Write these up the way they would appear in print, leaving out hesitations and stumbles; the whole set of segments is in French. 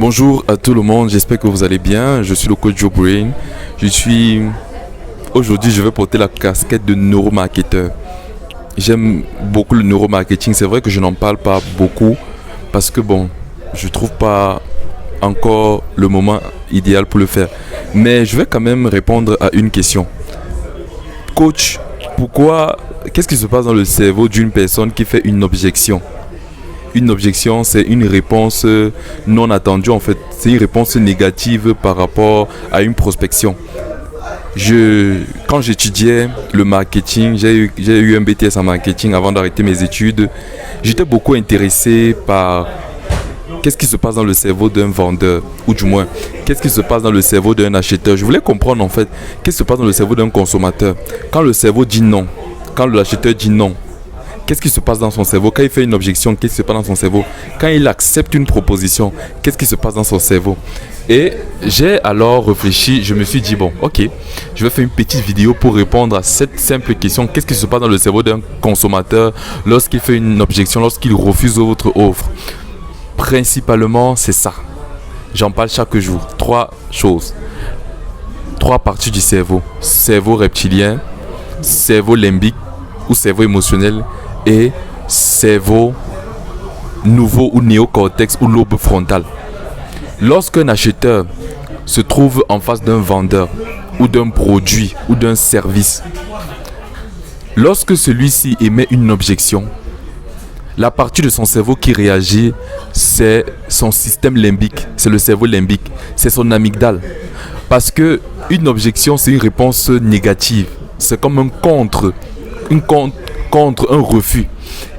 Bonjour à tout le monde, j'espère que vous allez bien. Je suis le coach Joe Brain. Aujourd'hui, je vais porter la casquette de neuromarketeur. J'aime beaucoup le neuromarketing. C'est vrai que je n'en parle pas beaucoup parce que je trouve pas encore le moment idéal pour le faire. Mais je vais quand même répondre à une question. Coach, qu'est-ce qui se passe dans le cerveau d'une personne qui fait une objection? Une objection, c'est une réponse non attendue en fait. C'est une réponse négative par rapport à une prospection. Quand j'étudiais le marketing, j'ai eu un BTS en marketing avant d'arrêter mes études. J'étais beaucoup intéressé par qu'est-ce qui se passe dans le cerveau d'un vendeur, ou du moins, qu'est-ce qui se passe dans le cerveau d'un acheteur. Je voulais comprendre en fait, qu'est-ce qui se passe dans le cerveau d'un consommateur. Quand le cerveau dit non, quand l'acheteur dit non, qu'est-ce qui se passe dans son cerveau? Quand il fait une objection, qu'est-ce qui se passe dans son cerveau? Quand il accepte une proposition, qu'est-ce qui se passe dans son cerveau? Et j'ai alors réfléchi, je me suis dit, ok, je vais faire une petite vidéo pour répondre à cette simple question. Qu'est-ce qui se passe dans le cerveau d'un consommateur lorsqu'il fait une objection, lorsqu'il refuse votre offre? Principalement, c'est ça. J'en parle chaque jour. 3 choses. 3 parties du cerveau. Cerveau reptilien, cerveau limbique ou cerveau émotionnel et cerveau nouveau ou néocortex ou lobe frontal. Lorsqu'un acheteur se trouve en face d'un vendeur ou d'un produit ou d'un service, lorsque celui-ci émet une objection, la partie de son cerveau qui réagit, c'est son système limbique, c'est le cerveau limbique, c'est son amygdale. Parce que une objection, c'est une réponse négative, c'est comme un contre, un refus.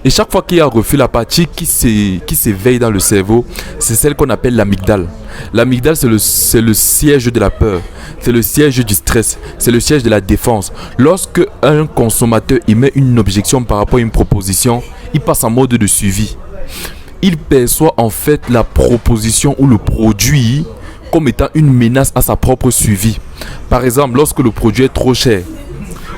Et chaque fois qu'il y a un refus, la partie qui s'éveille dans le cerveau, c'est celle qu'on appelle l'amygdale. L'amygdale, c'est le siège de la peur, c'est le siège du stress, c'est le siège de la défense. Lorsque un consommateur émet une objection par rapport à une proposition, il passe en mode de suivi. Il perçoit en fait la proposition ou le produit comme étant une menace à sa propre survie. Par exemple, lorsque le produit est trop cher,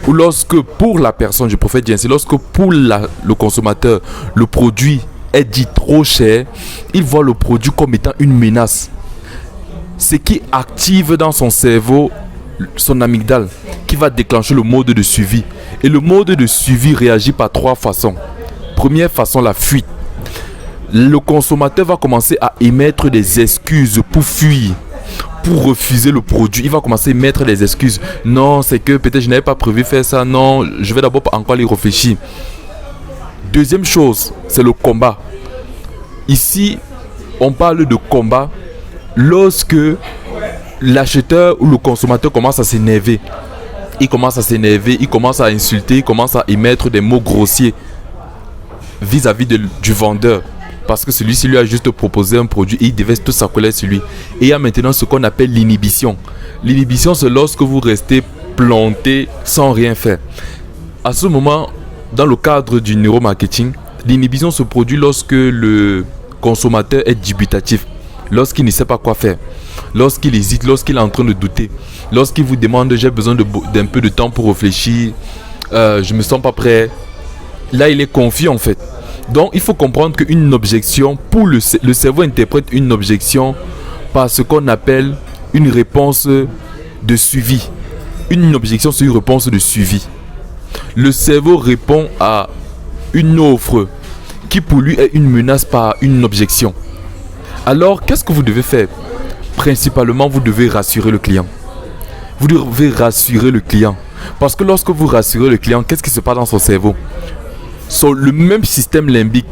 ou lorsque pour la personne, je préfère dire ainsi, lorsque pour le consommateur, le produit est dit trop cher, il voit le produit comme étant une menace. Ce qui active dans son cerveau son amygdale, qui va déclencher le mode de suivi. Et le mode de suivi réagit par 3 façons. Première façon, la fuite. Le consommateur va commencer à émettre des excuses pour fuir, pour refuser le produit. Il va commencer à mettre des excuses. Non, c'est que peut-être je n'avais pas prévu faire ça. Non, je vais d'abord encore y réfléchir. Deuxième chose, c'est le combat. Ici, on parle de combat lorsque l'acheteur ou le consommateur commence à s'énerver. Il commence à insulter, il commence à émettre des mots grossiers vis-à-vis du vendeur. Parce que celui-ci lui a juste proposé un produit et il déverse toute sa colère sur lui. Et il y a maintenant ce qu'on appelle l'inhibition. L'inhibition, c'est lorsque vous restez planté sans rien faire. À ce moment, dans le cadre du neuromarketing, l'inhibition se produit lorsque le consommateur est dubitatif, lorsqu'il ne sait pas quoi faire, lorsqu'il hésite, lorsqu'il est en train de douter, lorsqu'il vous demande j'ai besoin d'un peu de temps pour réfléchir, je ne me sens pas prêt. Là, il est confiant en fait. Donc, il faut comprendre qu'une objection, pour le cerveau interprète une objection par ce qu'on appelle une réponse de suivi. Une objection, c'est une réponse de suivi. Le cerveau répond à une offre qui pour lui est une menace par une objection. Alors, qu'est-ce que vous devez faire? Principalement, vous devez rassurer le client. Vous devez rassurer le client. Parce que lorsque vous rassurez le client, qu'est-ce qui se passe dans son cerveau? Le même système limbique,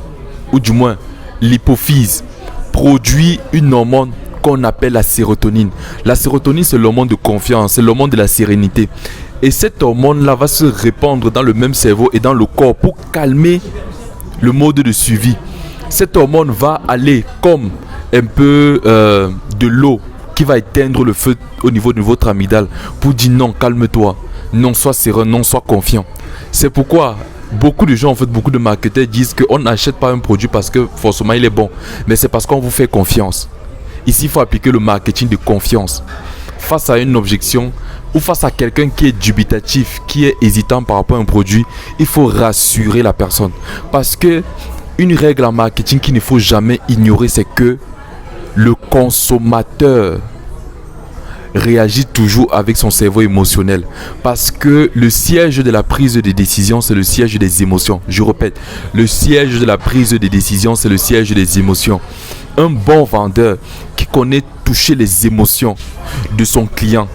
ou du moins l'hypophyse, produit une hormone qu'on appelle la sérotonine. La sérotonine, c'est l'hormone de confiance, c'est l'hormone de la sérénité. Et cette hormone-là va se répandre dans le même cerveau et dans le corps pour calmer le mode de suivi. Cette hormone va aller comme un peu de l'eau qui va éteindre le feu au niveau de votre amygdale pour dire non, calme-toi, non, sois serein, non, sois confiant. C'est pourquoi beaucoup de gens, en fait, beaucoup de marketeurs disent qu'on n'achète pas un produit parce que forcément il est bon, mais c'est parce qu'on vous fait confiance. Ici, il faut appliquer le marketing de confiance. Face à une objection ou face à quelqu'un qui est dubitatif, qui est hésitant par rapport à un produit, il faut rassurer la personne. Parce que une règle en marketing qu'il ne faut jamais ignorer, c'est que le consommateur réagit toujours avec son cerveau émotionnel, parce que le siège de la prise de décision, c'est le siège des émotions. Je répète, le siège de la prise de décision, c'est le siège des émotions. Un bon vendeur qui connaît toucher les émotions de son client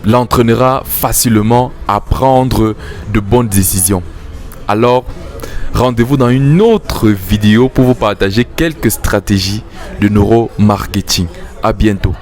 l'entraînera facilement à prendre de bonnes décisions. Alors, rendez-vous dans une autre vidéo pour vous partager quelques stratégies de neuromarketing. À bientôt.